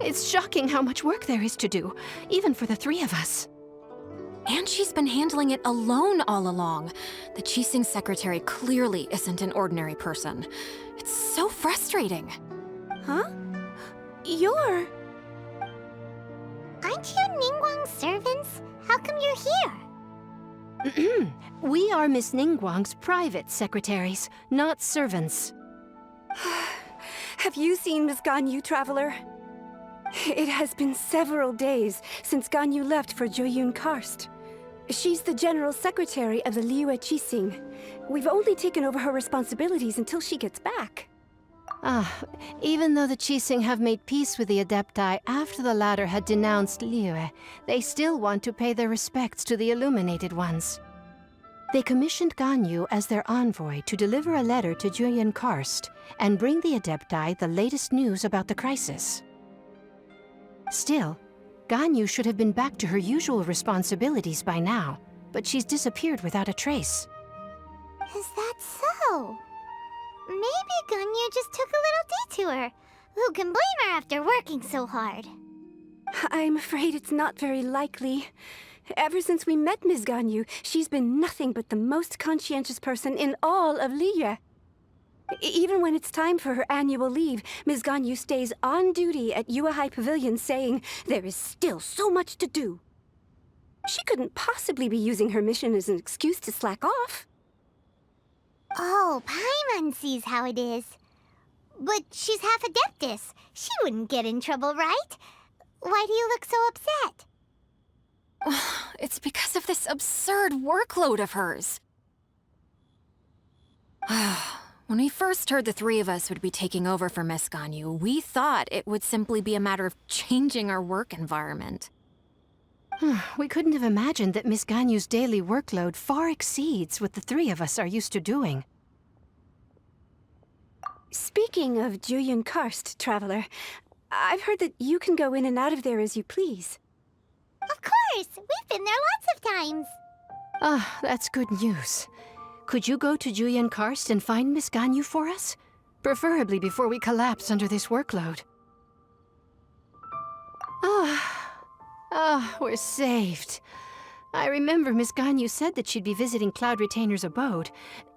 It's shocking how much work there is to do, even for the three of us. And she's been handling it alone all along. The Qixing secretary clearly isn't an ordinary person. It's so frustrating. Huh? You're... Aren't you Ningguang's servants? How come you're here? We are Miss Ningguang's private secretaries, not servants. Have you seen Miss Gань Yuy, Traveler? It has been several days since Gань Yuy left for Jueyun Karst. She's the general secretary of the Liyue Qixing. We've only taken over her responsibilities until she gets back. Even though the Qixing have made peace with the Adepti after the latter had denounced Liyue, they still want to pay their respects to the Illuminated Ones. They commissioned Gань Yuy as their envoy to deliver a letter to Jueyun Karst and bring the Adepti the latest news about the crisis. Still, Gань Yuy should have been back to her usual responsibilities by now, but she's disappeared without a trace. Is that so? Maybe Gань Yuy just took a little detour. Who can blame her after working so hard? I'm afraid it's not very likely. Ever since we met Ms. Gань Yuy, she's been nothing but the most conscientious person in all of Liyue. Even when it's time for her annual leave, Ms. Gань Yuy stays on duty at Yuehai Pavilion saying there is still so much to do. She couldn't possibly be using her mission as an excuse to slack off. Oh, Paimon sees how it is. But she's half Adeptus. She wouldn't get in trouble, right? Why do you look so upset? It's because of this absurd workload of hers. When we first heard the three of us would be taking over for Miss Gань Yuy, we thought it would simply be a matter of changing our work environment. We couldn't have imagined that Miss Gань Yuy's daily workload far exceeds what the three of us are used to doing. Speaking of Jueyun Karst, Traveler, I've heard that you can go in and out of there as you please. Of course! We've been there lots of times! That's good news. Could you go to Jueyun Karst and find Miss Gань Yuy for us? Preferably before we collapse under this workload. We're saved. I remember Miss Gань Yuy said that she'd be visiting Cloud Retainer's abode.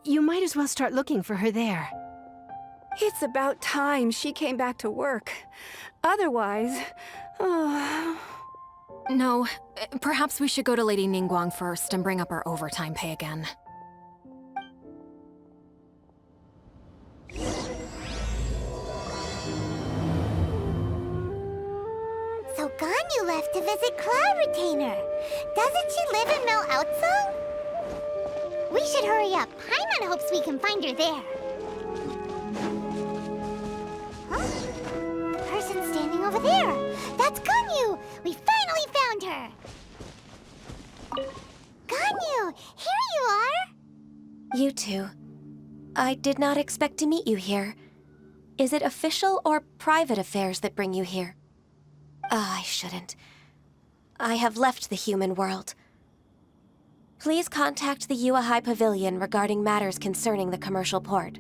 You might as well start looking for her there. It's about time she came back to work. Otherwise... No, perhaps we should go to Lady Ningguang first and bring up our overtime pay again. So Gань Yuy left to visit Cloud Retainer. Doesn't she live in Mel Outso? We should hurry up. Paimon hopes we can find her there. Huh? Person standing over there. That's Gань Yuy. We finally found her. Gань Yuy, here you are. You two. I did not expect to meet you here. Is it official or private affairs that bring you here? I shouldn't. I have left the human world. Please contact the Yuehai Pavilion regarding matters concerning the commercial port.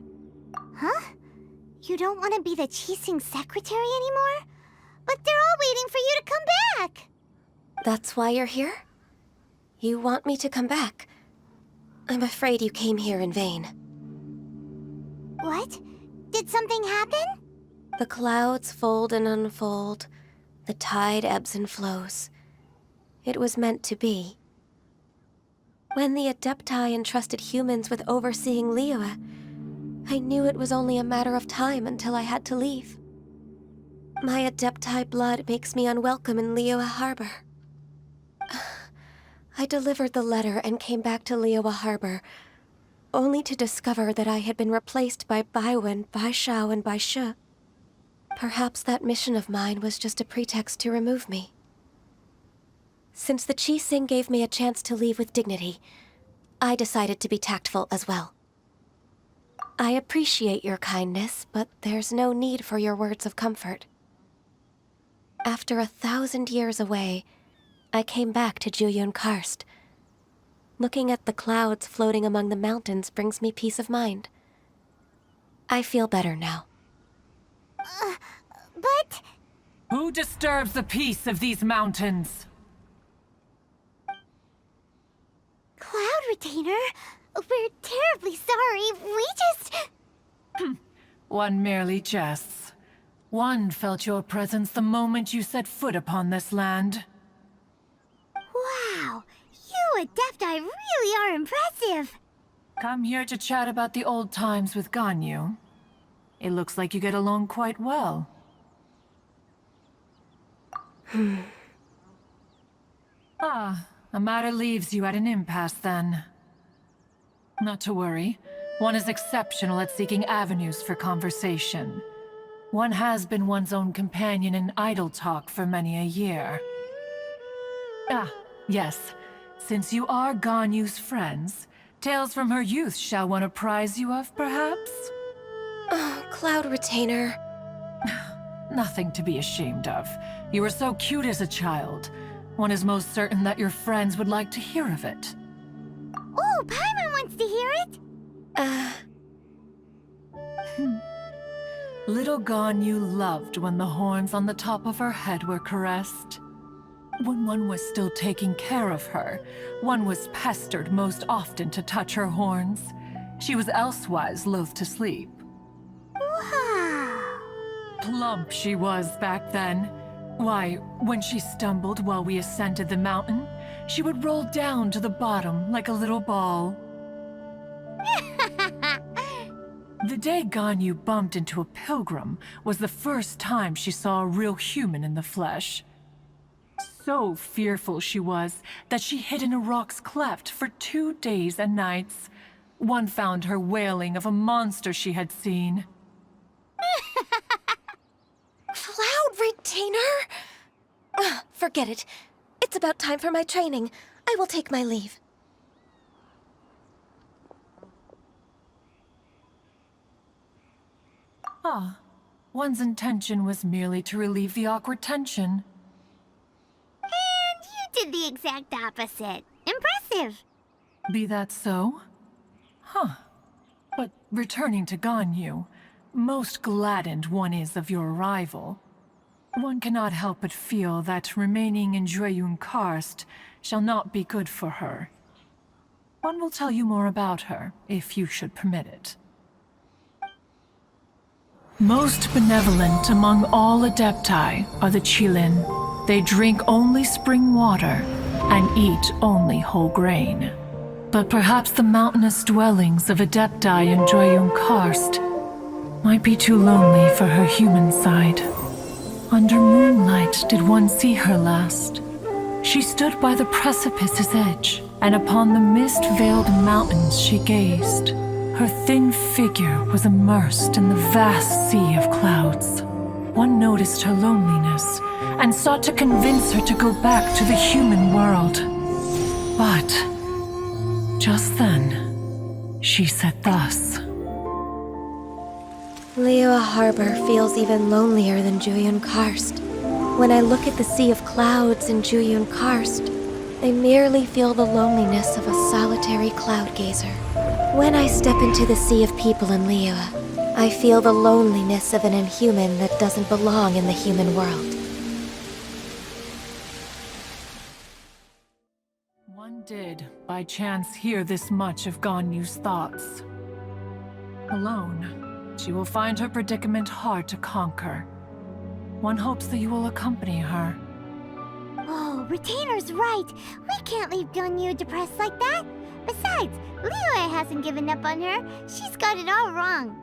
Huh? You don't want to be the Qixing secretary anymore? But they're all waiting for you to come back! That's why you're here? You want me to come back? I'm afraid you came here in vain. What? Did something happen? The clouds fold and unfold. The tide ebbs and flows. It was meant to be. When the Adepti entrusted humans with overseeing Liyue, I knew it was only a matter of time until I had to leave. My Adepti blood makes me unwelcome in Liyue Harbor. I delivered the letter and came back to Liyue Harbor, only to discover that I had been replaced by Baiwen, Baishao, and Baishu. Perhaps that mission of mine was just a pretext to remove me. Since the Qixing gave me a chance to leave with dignity, I decided to be tactful as well. I appreciate your kindness, but there's no need for your words of comfort. After 1,000 years away, I came back to Jueyun Karst. Looking at the clouds floating among the mountains brings me peace of mind. I feel better now. But... Who disturbs the peace of these mountains? Cloud Retainer, we're terribly sorry. We just... One merely jests. One felt your presence the moment you set foot upon this land. Wow, you Adepti really are impressive. Come here to chat about the old times with Gань Yuy. It looks like you get along quite well. A matter leaves you at an impasse then. Not to worry. One is exceptional at seeking avenues for conversation. One has been one's own companion in idle talk for many a year. Yes. Since you are Gань Yuy's friends, tales from her youth shall one apprise you of, perhaps? Oh, Cloud Retainer. Nothing to be ashamed of. You were so cute as a child. One is most certain that your friends would like to hear of it. Oh, Paimon wants to hear it. Little Gань Yuy loved when the horns on the top of her head were caressed. When one was still taking care of her, one was pestered most often to touch her horns. She was elsewise loath to sleep. Wow. Plump she was back then. Why, when she stumbled while we ascended the mountain, she would roll down to the bottom like a little ball. The day Gань Yuy bumped into a pilgrim was the first time she saw a real human in the flesh. So fearful she was that she hid in a rock's cleft for 2 days and nights. One found her wailing of a monster she had seen. Cloud Retainer? Forget it. It's about time for my training. I will take my leave. One's intention was merely to relieve the awkward tension. And you did the exact opposite. Impressive. Be that so? But returning to Gань Yuy, most gladdened one is of your arrival. One cannot help but feel that remaining in Jueyun Karst shall not be good for her. One will tell you more about her, if you should permit it. Most benevolent among all Adepti are the Qilin. They drink only spring water and eat only whole grain. But perhaps the mountainous dwellings of Adepti in Jueyun Karst might be too lonely for her human side. Under moonlight did one see her last. She stood by the precipice's edge, and upon the mist-veiled mountains she gazed. Her thin figure was immersed in the vast sea of clouds. One noticed her loneliness, and sought to convince her to go back to the human world. But just then, she said thus. Liyue Harbor feels even lonelier than Jueyun Karst. When I look at the sea of clouds in Jueyun Karst, I merely feel the loneliness of a solitary cloud gazer. When I step into the sea of people in Liyue, I feel the loneliness of an inhuman that doesn't belong in the human world. One did, by chance, hear this much of Gань Yuy's thoughts. Alone, she will find her predicament hard to conquer. One hopes that you will accompany her. Oh, Retainer's right. We can't leave Gань Yuy depressed like that. Besides, Liyue hasn't given up on her. She's got it all wrong.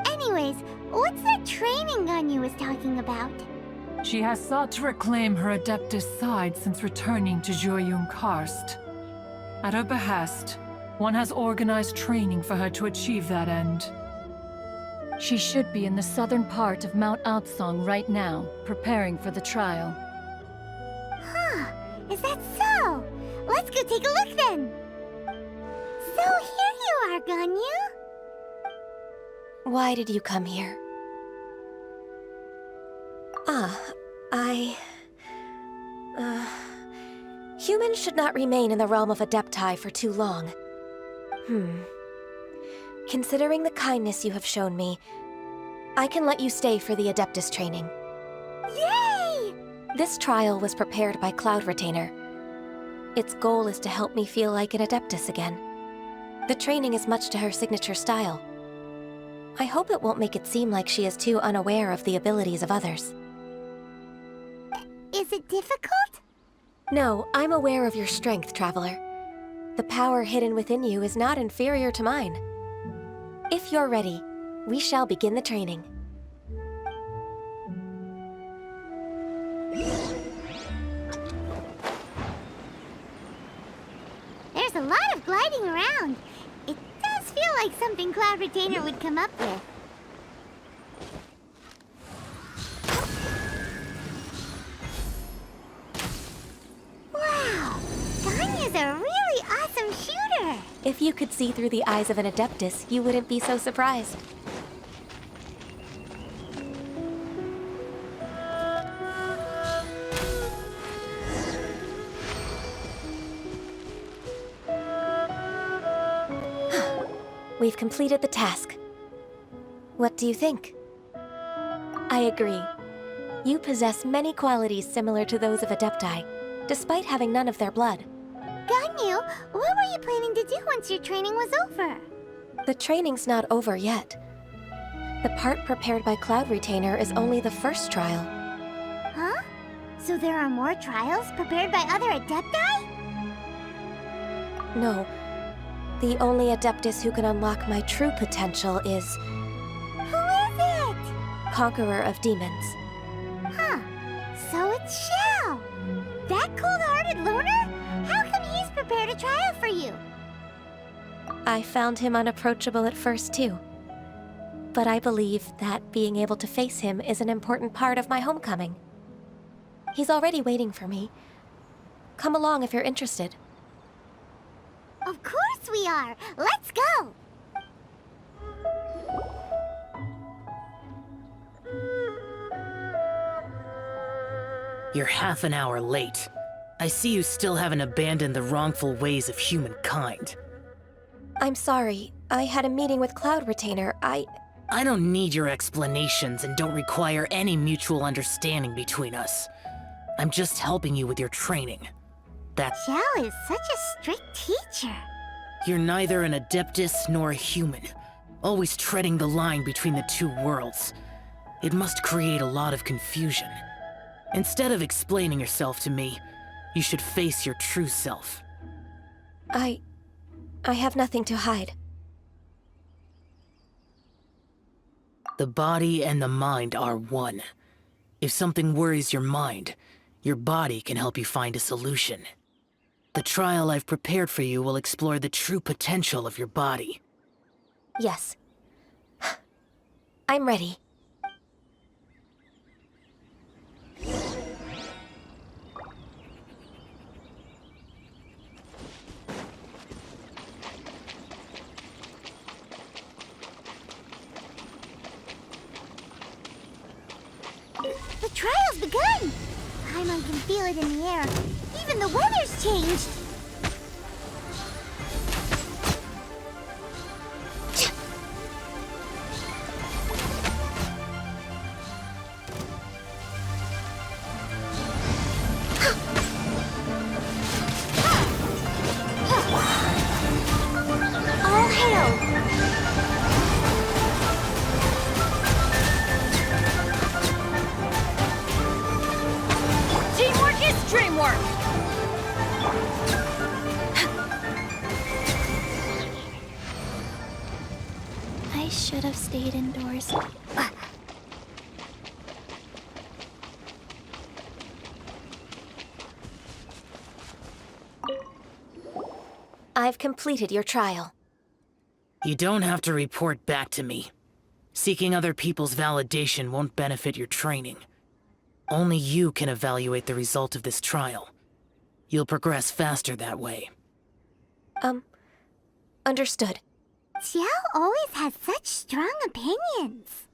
Anyways, what's that training Gань Yuy was talking about? She has sought to reclaim her Adeptus side since returning to Jueyun Karst. At her behest, one has organized training for her to achieve that end. She should be in the southern part of Mount Aotsong right now, preparing for the trial. Huh, is that so? Let's go take a look then. So here you are, Gань Yuy. Why did you come here? Humans should not remain in the realm of Adepti for too long. Considering the kindness you have shown me, I can let you stay for the Adeptus training. Yay! This trial was prepared by Cloud Retainer. Its goal is to help me feel like an Adeptus again. The training is much to her signature style. I hope it won't make it seem like she is too unaware of the abilities of others. Is it difficult? No, I'm aware of your strength, Traveler. The power hidden within you is not inferior to mine. If you're ready, we shall begin the training. There's a lot of gliding around. It does feel like something Cloud Retainer would come up with. Wow! Ganya's a really awesome shooter! If you could see through the eyes of an Adeptus, you wouldn't be so surprised. We've completed the task. What do you think? I agree. You possess many qualities similar to those of Adepti, despite having none of their blood. Ganyu, what were you planning to do once your training was over? The training's not over yet. The part prepared by Cloud Retainer is only the first trial. Huh? So there are more trials prepared by other Adepti? No. The only Adeptus who can unlock my true potential is Who is it? Conqueror of Demons. Huh. So it's Xiao. That cold-hearted loner? How come he's prepared a trial for you? I found him unapproachable at first, too. But I believe that being able to face him is an important part of my homecoming. He's already waiting for me. Come along if you're interested. Of course we are! Let's go! You're half an hour late. I see you still haven't abandoned the wrongful ways of humankind. I'm sorry. I had a meeting with Cloud Retainer. I don't need your explanations and don't require any mutual understanding between us. I'm just helping you with your training. That's... Xiao is such a strict teacher. You're neither an Adeptus nor a human, always treading the line between the two worlds. It must create a lot of confusion. Instead of explaining yourself to me, you should face your true self. I have nothing to hide. The body and the mind are one. If something worries your mind, your body can help you find a solution. The trial I've prepared for you will explore the true potential of your body. Yes. I'm ready. The trial's begun! Paimon can feel it in the air. Even the weather's changed! All hail! Teamwork is dreamwork! I should have stayed indoors. I've completed your trial. You don't have to report back to me. Seeking other people's validation won't benefit your training. Only you can evaluate the result of this trial. You'll progress faster that way. Understood. Xiao always has such strong opinions.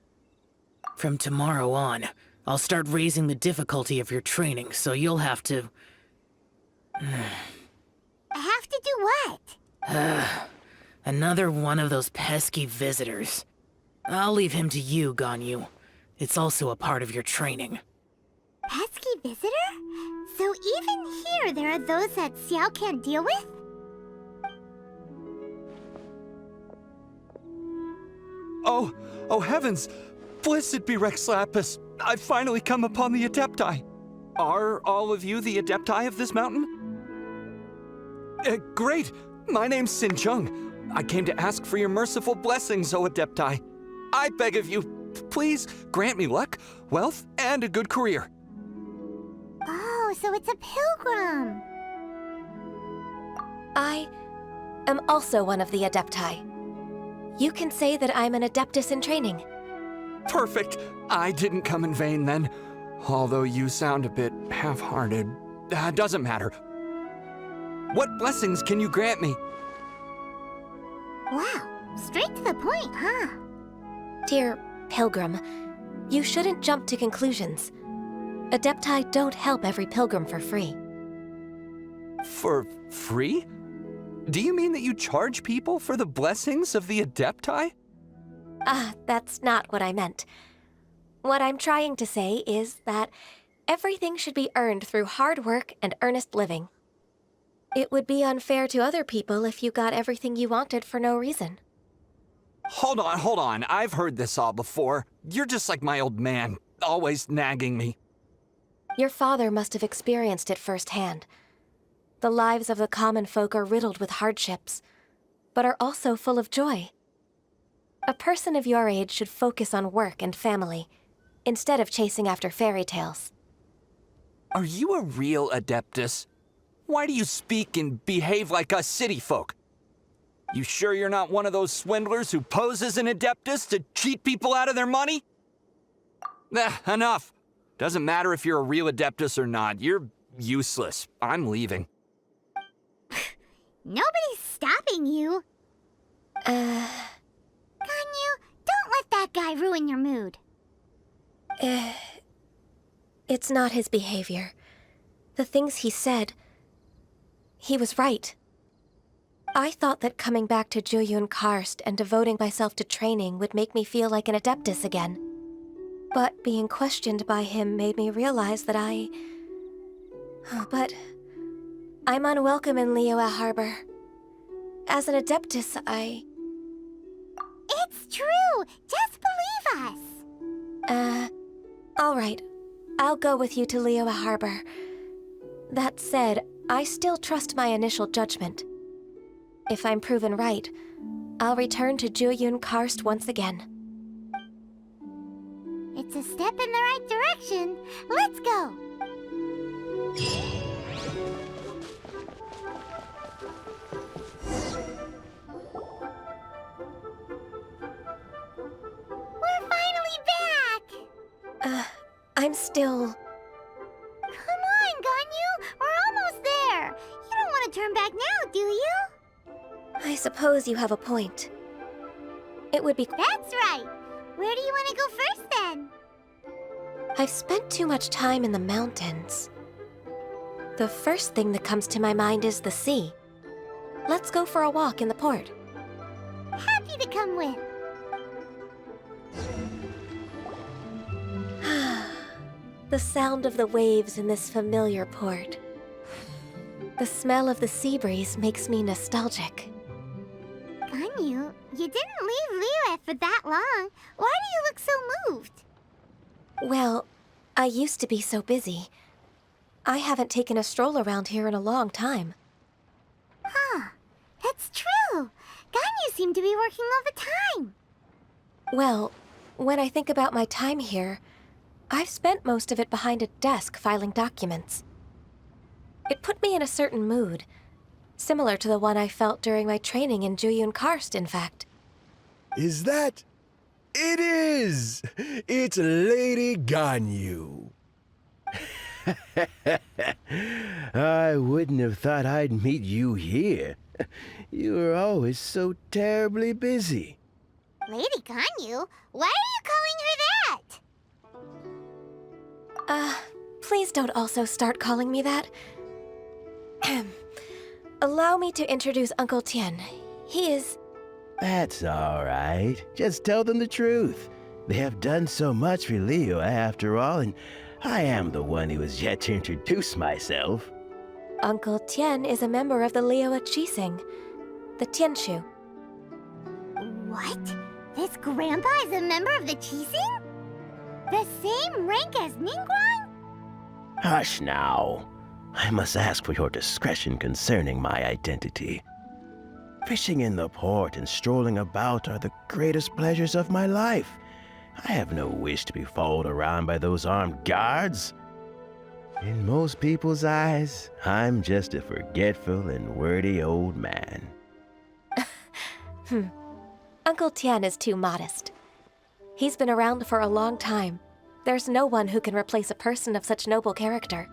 From tomorrow on, I'll start raising the difficulty of your training, so you'll have to... Have to do what? Another one of those pesky visitors. I'll leave him to you, Gany Yuy. It's also a part of your training. Pesky visitor? So even here there are those that Xiao can't deal with? Oh heavens! Blessed be Rex Lapis! I've finally come upon the Adepti! Are all of you the Adepti of this mountain? Great! My name's Sin Chung. I came to ask for your merciful blessings, O Adepti. I beg of you, please grant me luck, wealth, and a good career. Oh, so it's a pilgrim. I am also one of the Adepti. You can say that I'm an Adeptus in training. Perfect! I didn't come in vain then. Although you sound a bit half-hearted. Doesn't matter. What blessings can you grant me? Wow, straight to the point, huh? Dear Pilgrim, you shouldn't jump to conclusions. Adepti don't help every pilgrim for free. For free? Do you mean that you charge people for the blessings of the Adepti? That's not what I meant. What I'm trying to say is that everything should be earned through hard work and earnest living. It would be unfair to other people if you got everything you wanted for no reason. Hold on. I've heard this all before. You're just like my old man, always nagging me. Your father must have experienced it firsthand. The lives of the common folk are riddled with hardships, but are also full of joy. A person of your age should focus on work and family, instead of chasing after fairy tales. Are you a real Adeptus? Why do you speak and behave like us city folk? You sure you're not one of those swindlers who pose as an Adeptus to cheat people out of their money? Enough. Doesn't matter if you're a real Adeptus or not. You're useless. I'm leaving. Nobody's stopping you. Gany, don't let that guy ruin your mood. It's not his behavior. The things he said, he was right. I thought that coming back to Jueyun Karst and devoting myself to training would make me feel like an Adeptus again. But being questioned by him made me realize that But I'm unwelcome in Liyue Harbor. As an Adeptus, It's true! Just believe us! All right. I'll go with you to Liyue Harbor. That said, I still trust my initial judgment. If I'm proven right, I'll return to Jueyun Karst once again. It's a step in the right direction. Let's go! We're finally back! I'm still... Come on, Ganyu! We're almost there! You don't want to turn back now, do you? I suppose you have a point. It would be... That's right! Where do you want to go first, then? I've spent too much time in the mountains. The first thing that comes to my mind is the sea. Let's go for a walk in the port. Happy to come with. The sound of the waves in this familiar port. The smell of the sea breeze makes me nostalgic. Ganyu, you didn't leave Liyue for that long. Why do you look so moved? Well, I used to be so busy. I haven't taken a stroll around here in a long time. Huh. That's true. Ganyu seemed to be working all the time. Well, when I think about my time here, I've spent most of it behind a desk filing documents. It put me in a certain mood, similar to the one I felt during my training in Jueyun Karst, in fact. Is that? It is! It's Lady Ganyu. I wouldn't have thought I'd meet you here. You were always so terribly busy. Lady Ganyu? Why are you calling her that? Please don't also start calling me that. Allow me to introduce Uncle Tian. He is... That's all right. Just tell them the truth. They have done so much for Liyue after all, and I am the one who has yet to introduce myself. Uncle Tian is a member of the Liyue Qixing, the Tianshu. What? This grandpa is a member of the Qixing? The same rank as Ningguang? Hush now. I must ask for your discretion concerning my identity. Fishing in the port and strolling about are the greatest pleasures of my life. I have no wish to be followed around by those armed guards. In most people's eyes, I'm just a forgetful and wordy old man. Uncle Tian is too modest. He's been around for a long time. There's no one who can replace a person of such noble character.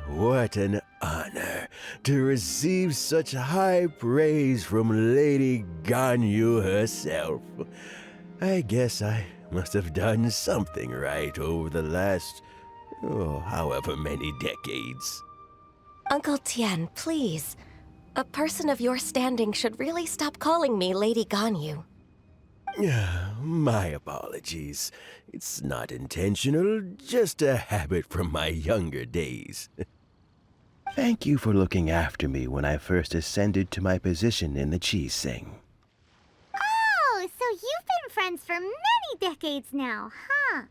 What an honor to receive such high praise from Lady Gань Yuy herself. I guess I must have done something right over the last, however many decades. Uncle Tian, please. A person of your standing should really stop calling me Lady Gань Yuy. My apologies. It's not intentional, just a habit from my younger days. Thank you for looking after me when I first ascended to my position in the Qixing. Oh, so you've been friends for many decades now, huh?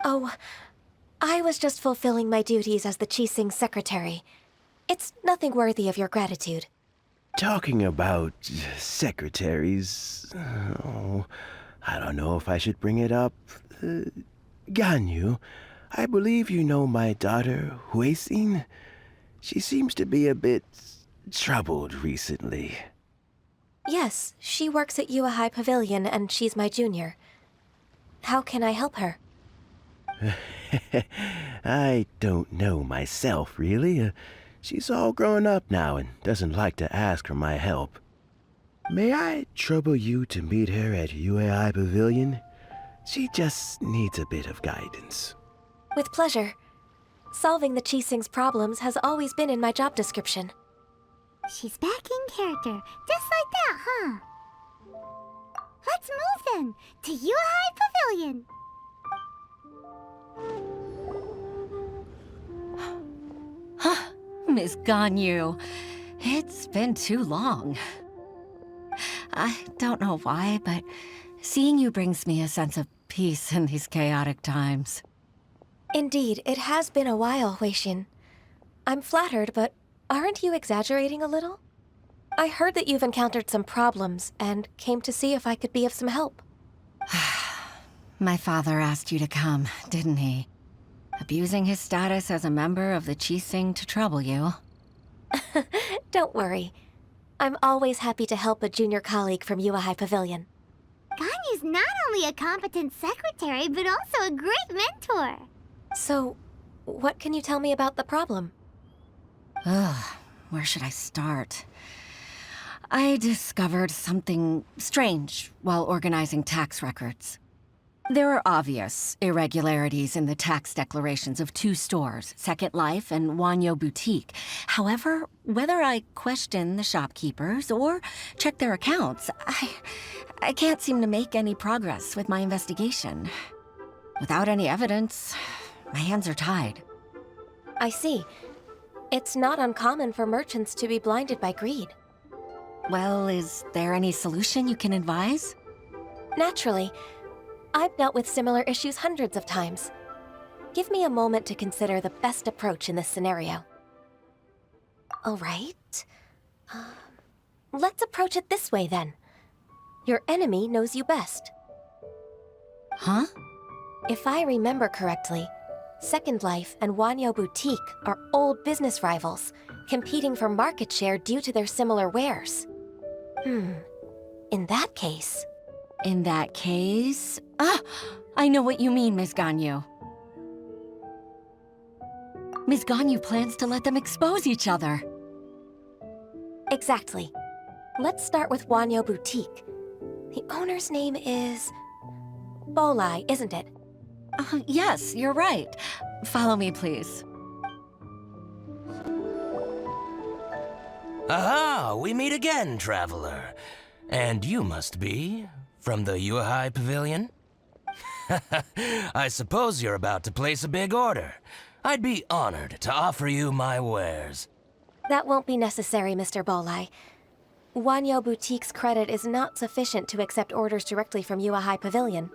Oh, I was just fulfilling my duties as the Qixing secretary. It's nothing worthy of your gratitude. Talking about secretaries, I don't know if I should bring it up. Gань Yuy, I believe you know my daughter, Huixin. She seems to be a bit troubled recently. Yes, she works at Yuehai High Pavilion and she's my junior. How can I help her? I don't know myself, really. She's all grown up now and doesn't like to ask for my help. May I trouble you to meet her at Yuehai High Pavilion? She just needs a bit of guidance. With pleasure. Solving the Qixing's problems has always been in my job description. She's back in character, just like that, huh? Let's move then, to Yuehai Pavilion. Miss Gань Yuy, it's been too long. I don't know why, but seeing you brings me a sense of peace in these chaotic times. Indeed, it has been a while, Huixin. I'm flattered, but aren't you exaggerating a little? I heard that you've encountered some problems and came to see if I could be of some help. My father asked you to come, didn't he? Abusing his status as a member of the Qixing to trouble you. Don't worry. I'm always happy to help a junior colleague from Yuehai High Pavilion. Gань Yuy's not only a competent secretary, but also a great mentor. So, what can you tell me about the problem? Ugh, where should I start? I discovered something strange while organizing tax records. There are obvious irregularities in the tax declarations of two stores, Second Life and Wanyo Boutique. However, whether I question the shopkeepers or check their accounts, I can't seem to make any progress with my investigation. Without any evidence, my hands are tied. I see. It's not uncommon for merchants to be blinded by greed. Well, is there any solution you can advise? Naturally. I've dealt with similar issues hundreds of times. Give me a moment to consider the best approach in this scenario. All right. Let's approach it this way, then. Your enemy knows you best. Huh? If I remember correctly, Second Life and Wanyo Boutique are old business rivals, competing for market share due to their similar wares. In that case... In that case... I know what you mean, Miss Gань Yuy. Miss Gань Yuy plans to let them expose each other. Exactly. Let's start with Wanyo Boutique. The owner's name is... Bolai, isn't it? Yes, you're right. Follow me, please. Aha! We meet again, traveler. And you must be... From the Yuehai Pavilion? I suppose you're about to place a big order. I'd be honored to offer you my wares. That won't be necessary, Mr. Bolai. Wanyo Boutique's credit is not sufficient to accept orders directly from Yuehai Pavilion.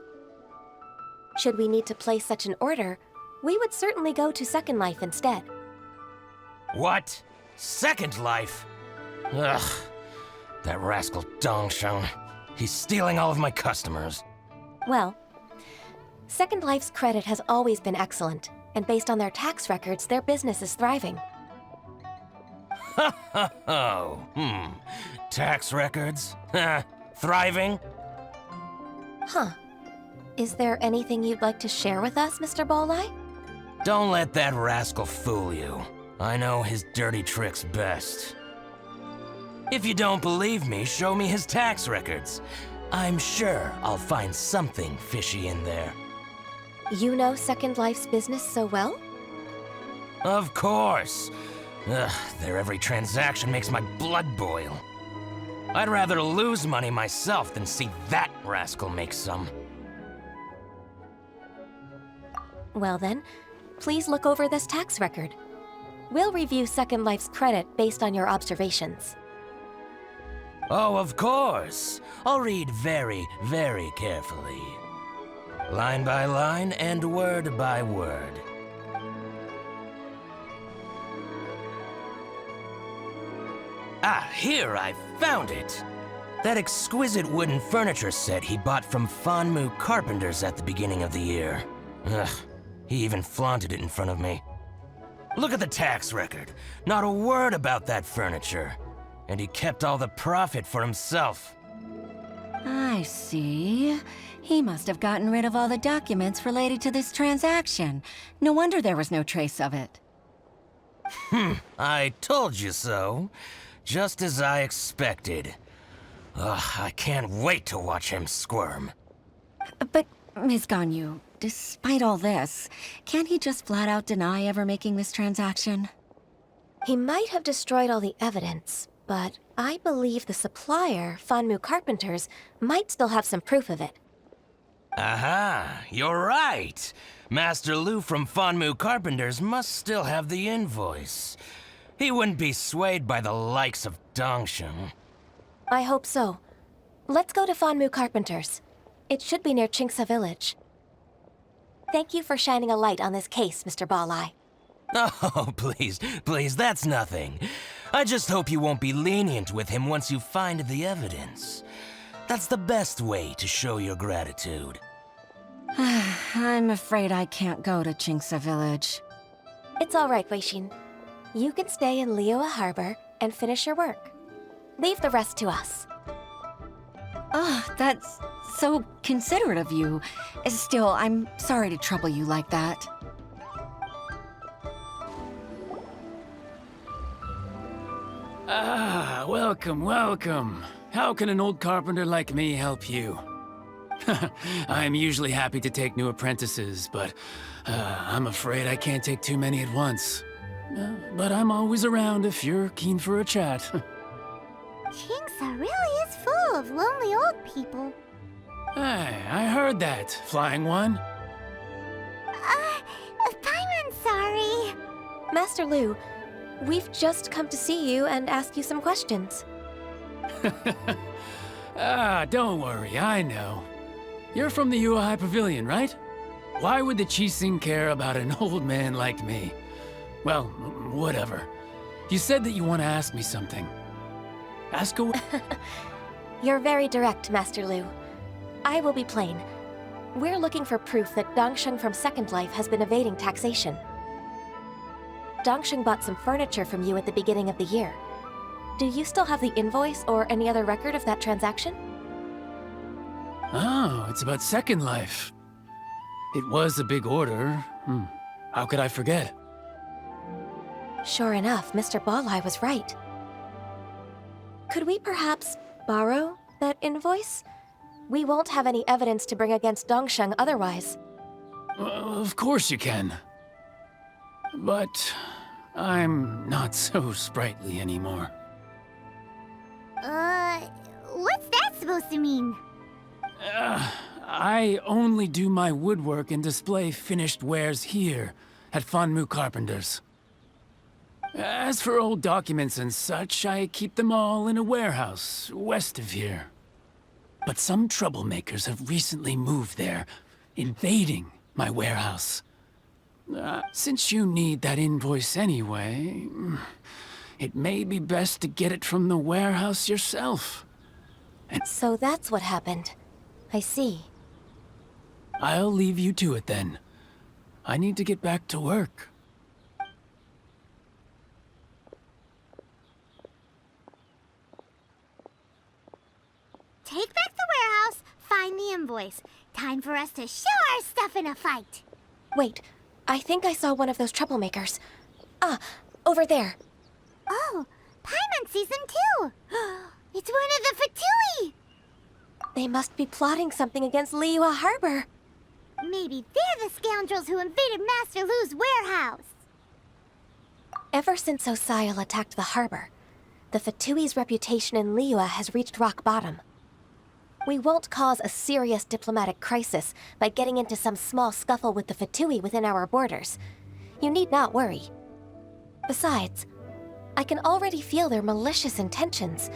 Should we need to place such an order, we would certainly go to Second Life instead. What? Second Life? Ugh. That rascal Dongsheng. He's stealing all of my customers. Well, Second Life's credit has always been excellent, and based on their tax records, their business is thriving. Tax records? Thriving? Huh. Is there anything you'd like to share with us, Mr. Bolai? Don't let that rascal fool you. I know his dirty tricks best. If you don't believe me, show me his tax records. I'm sure I'll find something fishy in there. You know Second Life's business so well? Of course. Ugh, their every transaction makes my blood boil. I'd rather lose money myself than see that rascal make some. Well then, please look over this tax record. We'll review Second Life's credit based on your observations. Oh, of course. I'll read very, very carefully. Line by line and word by word. Ah, here, I found it! That exquisite wooden furniture set he bought from Fanmu Carpenters at the beginning of the year. Ugh, he even flaunted it in front of me. Look at the tax record. Not a word about that furniture. And he kept all the profit for himself. I see. He must have gotten rid of all the documents related to this transaction. No wonder there was no trace of it. I told you so. Just as I expected. Ugh, I can't wait to watch him squirm. But, Ms. Ganyu, despite all this, can't he just flat out deny ever making this transaction? He might have destroyed all the evidence, but I believe the supplier, Fanmu Carpenters, might still have some proof of it. Aha, you're right. Master Lu from Fanmu Carpenters must still have the invoice. He wouldn't be swayed by the likes of Dongsheng. I hope so. Let's go to Fanmu Carpenters. It should be near Qingsa Village. Thank you for shining a light on this case, Mr. Balai. Oh, please, please, that's nothing. I just hope you won't be lenient with him once you find the evidence. That's the best way to show your gratitude. I'm afraid I can't go to Qingsa Village. It's all right, Weixin. You can stay in Liyue Harbor and finish your work. Leave the rest to us. Oh, that's so considerate of you. Still, I'm sorry to trouble you like that. Ah, welcome, welcome. How can an old carpenter like me help you? I'm usually happy to take new apprentices, but I'm afraid I can't take too many at once. But I'm always around if you're keen for a chat. Qingsa really is full of lonely old people. Hey, I heard that, Flying One. Paimon's sorry. Master Lu, we've just come to see you and ask you some questions. Don't worry, I know. You're from the Yuehai Pavilion, right? Why would the Qixing care about an old man like me? Well, whatever. You said that you want to ask me something. Ask away. You're very direct, Master Lu. I will be plain. We're looking for proof that Dongsheng from Second Life has been evading taxation. Dongsheng bought some furniture from you at the beginning of the year. Do you still have the invoice or any other record of that transaction? Oh, it's about Second Life. It was a big order. How could I forget? Sure enough, Mr. Balai was right. Could we perhaps borrow that invoice? We won't have any evidence to bring against Dongsheng otherwise. Of course you can. But I'm not so sprightly anymore. What's that supposed to mean? I only do my woodwork and display finished wares here at Fanmu Carpenter's. As for old documents and such, I keep them all in a warehouse west of here. But some troublemakers have recently moved there, invading my warehouse. Since you need that invoice anyway, it may be best to get it from the warehouse yourself. So that's what happened. I see. I'll leave you to it then. I need to get back to work. Take back the warehouse, find the invoice. Time for us to show our stuff in a fight. Wait, I think I saw one of those troublemakers. Ah, over there. Oh, Paimon sees them too. It's one of the Fatui. They must be plotting something against Liyue Harbor. Maybe they're the scoundrels who invaded Master Lu's warehouse. Ever since Osial attacked the harbor, the Fatui's reputation in Liyue has reached rock bottom. We won't cause a serious diplomatic crisis by getting into some small scuffle with the Fatui within our borders. You need not worry. Besides, I can already feel their malicious intentions.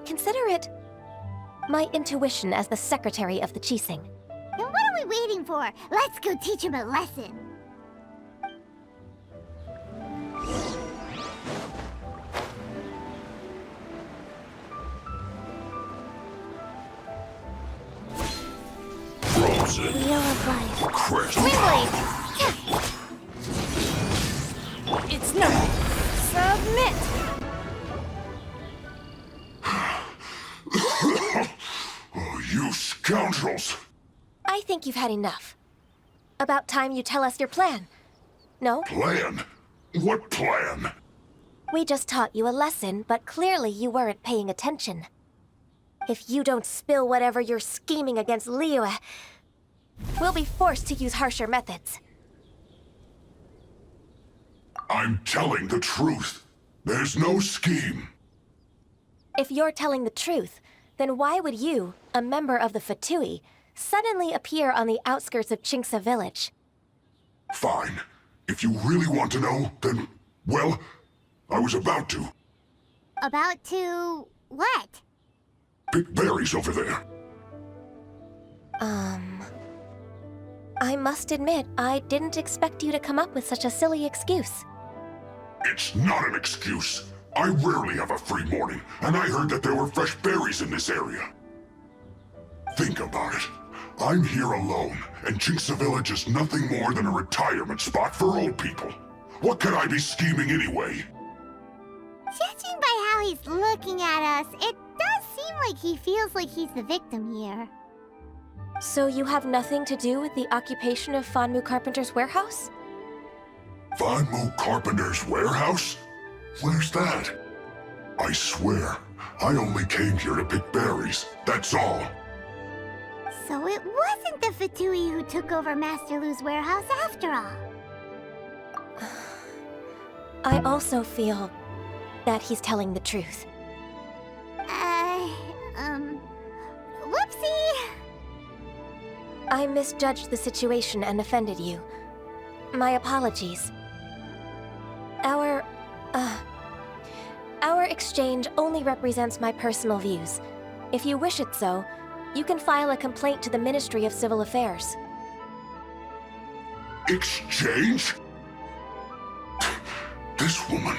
Consider it my intuition as the secretary of the Qixing. Then what are we waiting for? Let's go teach him a lesson. It's no. Submit! Oh, you scoundrels! I think you've had enough. About time you tell us your plan. No? Plan? What plan? We just taught you a lesson, but clearly you weren't paying attention. If you don't spill whatever you're scheming against Liyue, we'll be forced to use harsher methods. I'm telling the truth. There's no scheme. If you're telling the truth, then why would you, a member of the Fatui, suddenly appear on the outskirts of Qingce village? Fine. If you really want to know, then, well, I was about to. About to... what? Pick berries over there. I must admit, I didn't expect you to come up with such a silly excuse. It's not an excuse. I rarely have a free morning, and I heard that there were fresh berries in this area. Think about it. I'm here alone, and Qingce Village is nothing more than a retirement spot for old people. What could I be scheming anyway? Judging by how he's looking at us, it does seem like he feels like he's the victim here. So you have nothing to do with the occupation of Fanmu Carpenter's warehouse? Fanmu Carpenter's warehouse? Where's that? I swear, I only came here to pick berries, that's all. So it wasn't the Fatui who took over Master Lu's warehouse after all. I also feel that he's telling the truth. Whoopsie! I misjudged the situation and offended you. My apologies. Our exchange only represents my personal views. If you wish it so, you can file a complaint to the Ministry of Civil Affairs. Exchange? This woman,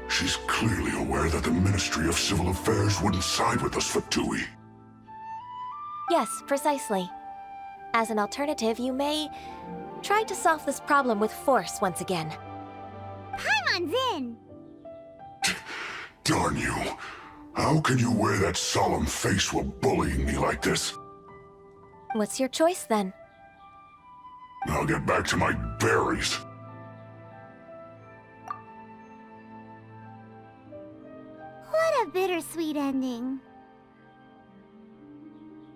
she's clearly aware that the Ministry of Civil Affairs wouldn't side with us Fatui. Yes, precisely. As an alternative, you may try to solve this problem with force once again. Paimon's in! Darn you. How can you wear that solemn face while bullying me like this? What's your choice, then? I'll get back to my berries. What a bittersweet ending.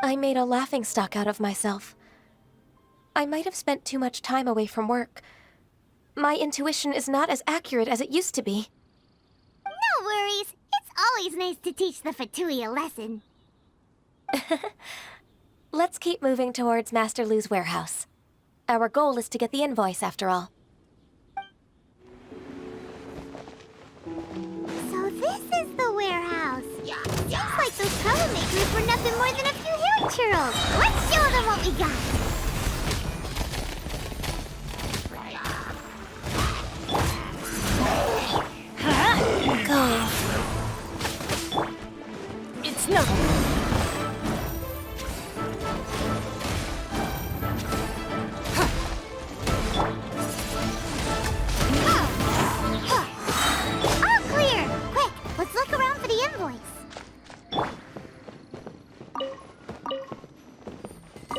I made a laughingstock out of myself. I might have spent too much time away from work. My intuition is not as accurate as it used to be. No worries. It's always nice to teach the Fatui a lesson. let's keep moving towards Master Lu's warehouse. Our goal is to get the invoice, after all. So this is the warehouse. Seems like those troublemakers were nothing more than a few hair churls. Let's show them what we got. Go. It's no. All clear. Quick, let's look around for the invoice.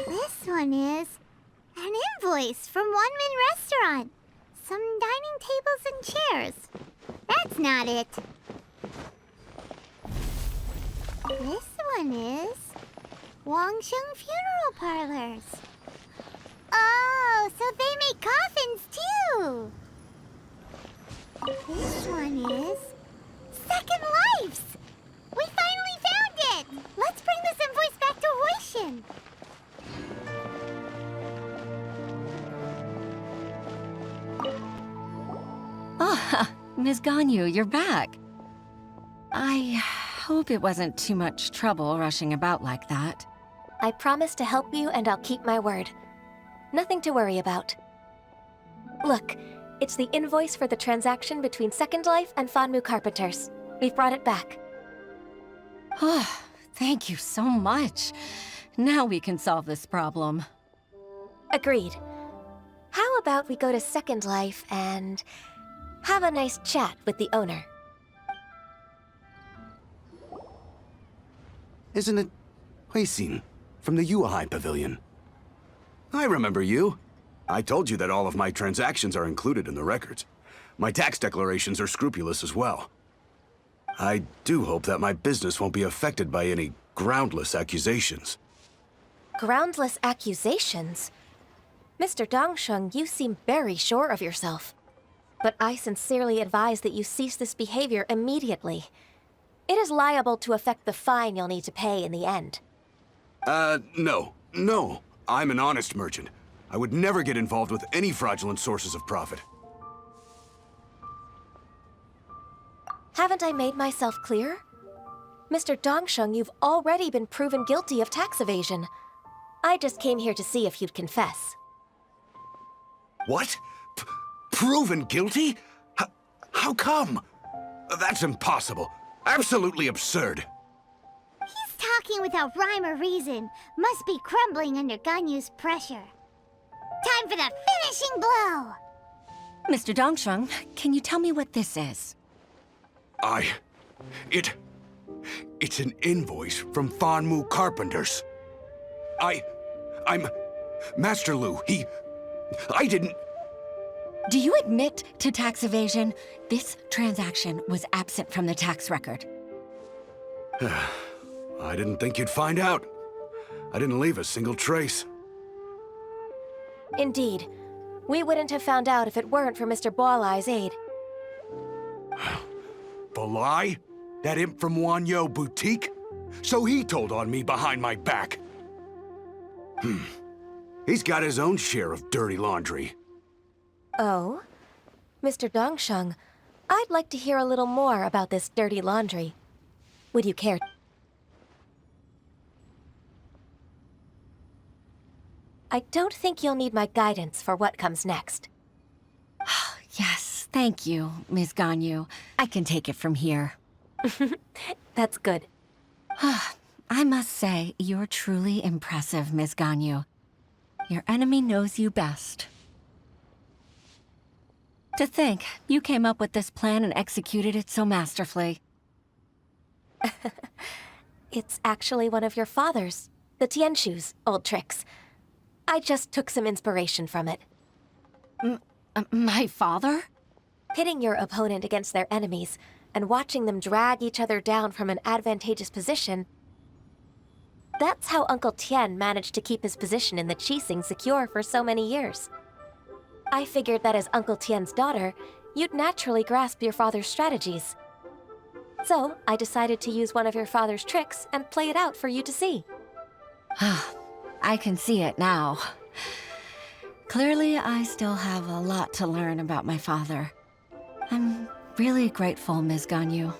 This one is an invoice from One Min Restaurant. Some dining tables and chairs. That's not it. This one is Wangsheng Funeral Parlors. Oh, so they make coffins too. This one is Second Lives. We finally found it. Let's bring this invoice back to Huishin. Ah, Ms. Ganyu, you're back. I hope it wasn't too much trouble rushing about like that. I promise to help you, and I'll keep my word. Nothing to worry about. Look, it's the invoice for the transaction between Second Life and Fanmu Carpenters. We've brought it back. Oh, thank you so much. Now we can solve this problem. Agreed. How about we go to Second Life and have a nice chat with the owner? Isn't it Huixin from the Yuehai Pavilion? I remember you. I told you that all of my transactions are included in the records. My tax declarations are scrupulous as well. I do hope that my business won't be affected by any groundless accusations. Groundless accusations? Mr. Dongsheng, you seem very sure of yourself. But I sincerely advise that you cease this behavior immediately. It is liable to affect the fine you'll need to pay in the end. No. I'm an honest merchant. I would never get involved with any fraudulent sources of profit. Haven't I made myself clear? Mr. Dongsheng, you've already been proven guilty of tax evasion. I just came here to see if you'd confess. What? Proven guilty? How come? That's impossible. Absolutely absurd. He's talking without rhyme or reason. Must be crumbling under Ganyu's pressure. Time for the finishing blow! Mr. Dongsheng, can you tell me what this is? It's an invoice from Fanmu Carpenters. I'm Master Lu. I didn't... Do you admit to tax evasion? This transaction was absent from the tax record. I didn't think you'd find out. I didn't leave a single trace. Indeed. We wouldn't have found out if it weren't for Mr. Boalai's aid. Balai? That imp from Wanyo Boutique? So he told on me behind my back. He's got his own share of dirty laundry. Oh? Mr. Dongsheng, I'd like to hear a little more about this dirty laundry. Would you care? I don't think you'll need my guidance for what comes next. Yes, thank you, Ms. Ganyu. I can take it from here. That's good. I must say, you're truly impressive, Ms. Ganyu. Your enemy knows you best. To think, you came up with this plan and executed it so masterfully. It's actually one of your father's, the Tianshu's, old tricks. I just took some inspiration from it. My father? Pitting your opponent against their enemies and watching them drag each other down from an advantageous position. That's how Uncle Tian managed to keep his position in the Qixing secure for so many years. I figured that as Uncle Tian's daughter, you'd naturally grasp your father's strategies. So, I decided to use one of your father's tricks and play it out for you to see. I can see it now. Clearly, I still have a lot to learn about my father. I'm really grateful, Ms. Ganyu.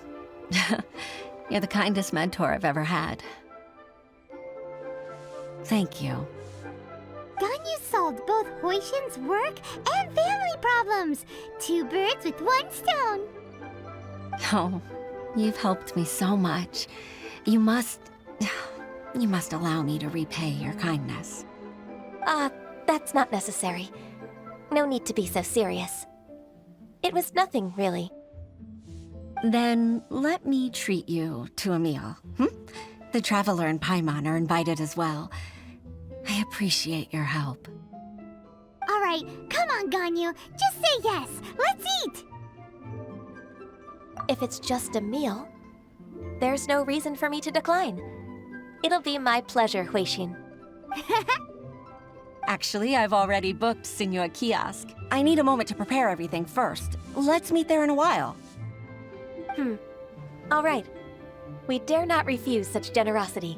You're the kindest mentor I've ever had. Thank you. Ganyu solved both Huixin's work and family problems. 2 birds with 1 stone. Oh, you've helped me so much. You must allow me to repay your kindness. That's not necessary. No need to be so serious. It was nothing, really. Then let me treat you to a meal. The Traveler and Paimon are invited as well. I appreciate your help. All right, come on, Ganyu. Just say yes. Let's eat. If it's just a meal, there's no reason for me to decline. It'll be my pleasure, Huixin. Actually, I've already booked Senua Kiosk. I need a moment to prepare everything first. Let's meet there in a while. All right. We dare not refuse such generosity.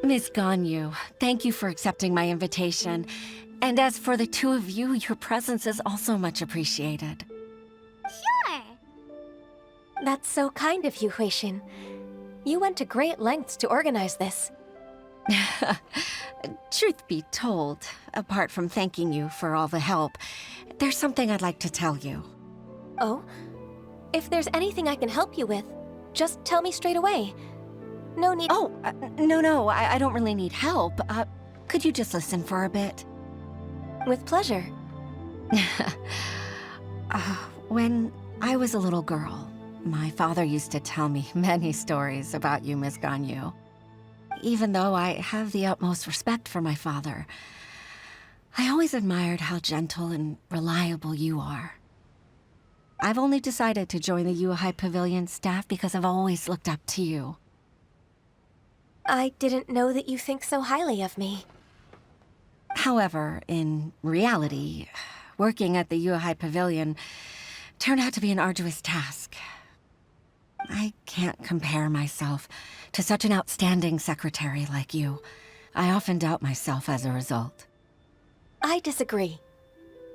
Miss Ganyu, thank you for accepting my invitation. And as for the 2 of you, your presence is also much appreciated. Sure. That's so kind of you, Huixin. You went to great lengths to organize this. Truth be told, apart from thanking you for all the help, there's something I'd like to tell you. Oh? If there's anything I can help you with, just tell me straight away. No need— Oh, no, I don't really need help. Could you just listen for a bit? With pleasure. When I was a little girl, my father used to tell me many stories about you, Miss Ganyu. Even though I have the utmost respect for my father, I always admired how gentle and reliable you are. I've only decided to join the Yuhai Pavilion staff because I've always looked up to you. I didn't know that you think so highly of me. However, in reality, working at the Yuhai Pavilion turned out to be an arduous task. I can't compare myself to such an outstanding secretary like you. I often doubt myself as a result. I disagree.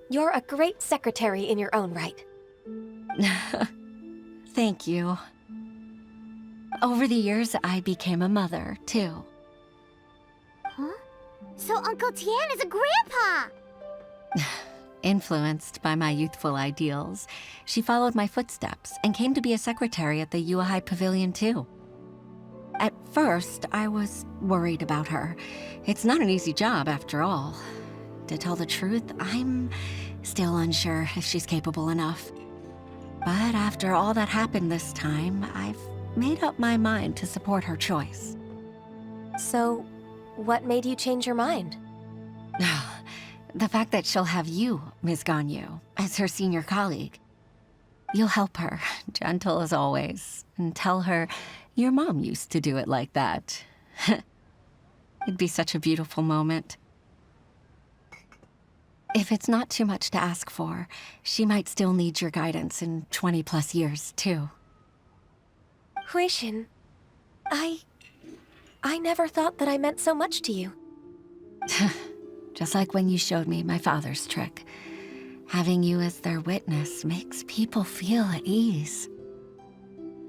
You're a great secretary in your own right. Thank you. Over the years, I became a mother, too. Huh? So Uncle Tian is a grandpa! Influenced by my youthful ideals, she followed my footsteps and came to be a secretary at the Yuhai Pavilion, too. At first, I was worried about her. It's not an easy job, after all. To tell the truth, I'm still unsure if she's capable enough. But after all that happened this time, I've made up my mind to support her choice. So, what made you change your mind? The fact that she'll have you, Ms. Ganyu, as her senior colleague. You'll help her, gentle as always, and tell her your mom used to do it like that. It'd be such a beautiful moment. If it's not too much to ask for, she might still need your guidance in 20+ years, too. Huixin, I never thought that I meant so much to you. Just like when you showed me my father's trick. Having you as their witness makes people feel at ease.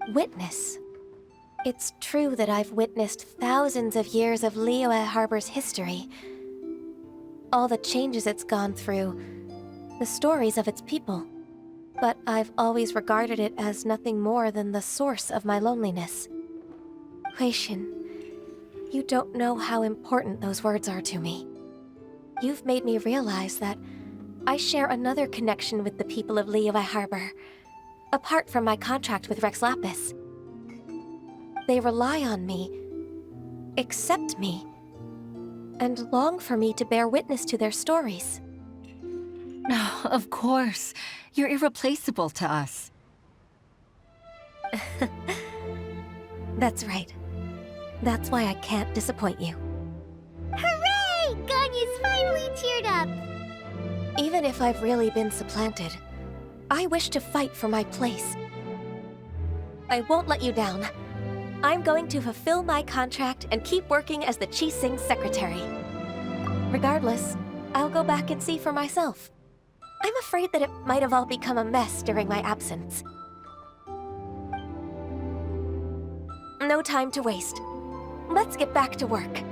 Witness? It's true that I've witnessed thousands of years of Liyue Harbor's history. All the changes it's gone through, the stories of its people. But I've always regarded it as nothing more than the source of my loneliness. Huixin, you don't know how important those words are to me. You've made me realize that I share another connection with the people of Liyue Harbor, apart from my contract with Rex Lapis. They rely on me, accept me, and long for me to bear witness to their stories. Oh, of course. You're irreplaceable to us. That's right. That's why I can't disappoint you. Hooray! Ganyu's finally cheered up! Even if I've really been supplanted, I wish to fight for my place. I won't let you down. I'm going to fulfill my contract and keep working as the Qixing secretary. Regardless, I'll go back and see for myself. I'm afraid that it might have all become a mess during my absence. No time to waste. Let's get back to work.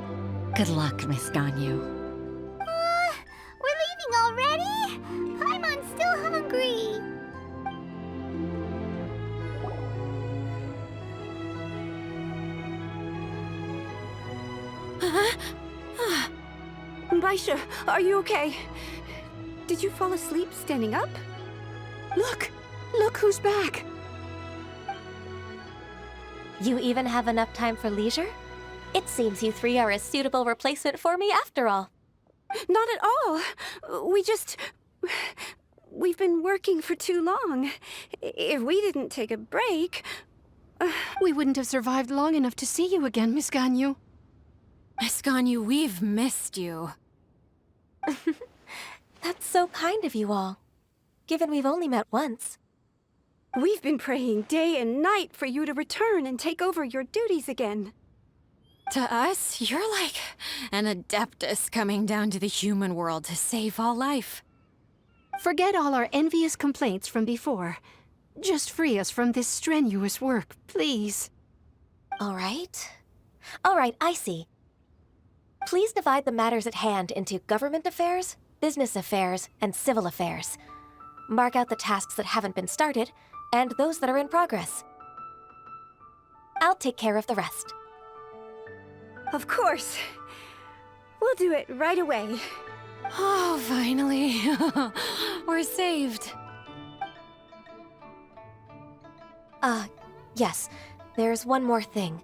Good luck, Miss Gань Yuy. We're leaving already? Paimon's still hungry. Baisha, are you okay? Did you fall asleep standing up? Look! Look who's back! You even have enough time for leisure? It seems you three are a suitable replacement for me after all. Not at all. We've been working for too long. If we didn't take a break... We wouldn't have survived long enough to see you again, Miss Gань Yuy. Miss Gань Yuy, we've missed you. That's so kind of you all, given we've only met once. We've been praying day and night for you to return and take over your duties again. To us, you're like an adeptus coming down to the human world to save all life. Forget all our envious complaints from before. Just free us from this strenuous work, please. All right, I see. Please divide the matters at hand into government affairs, business affairs, and civil affairs. Mark out the tasks that haven't been started, and those that are in progress. I'll take care of the rest. Of course. We'll do it right away. Oh, finally. We're saved. Yes, there's one more thing.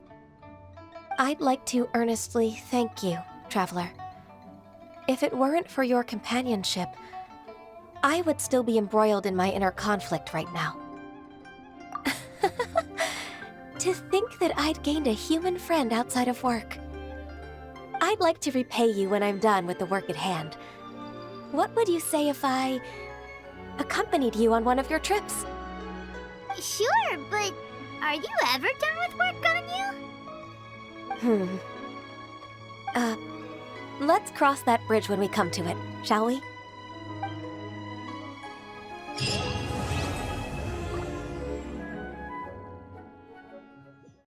I'd like to earnestly thank you, Traveler. If it weren't for your companionship, I would still be embroiled in my inner conflict right now. To think that I'd gained a human friend outside of work. I'd like to repay you when I'm done with the work at hand. What would you say if I accompanied you on one of your trips? Sure, but are you ever done with work, Gань Yuy? Let's cross that bridge when we come to it, shall we?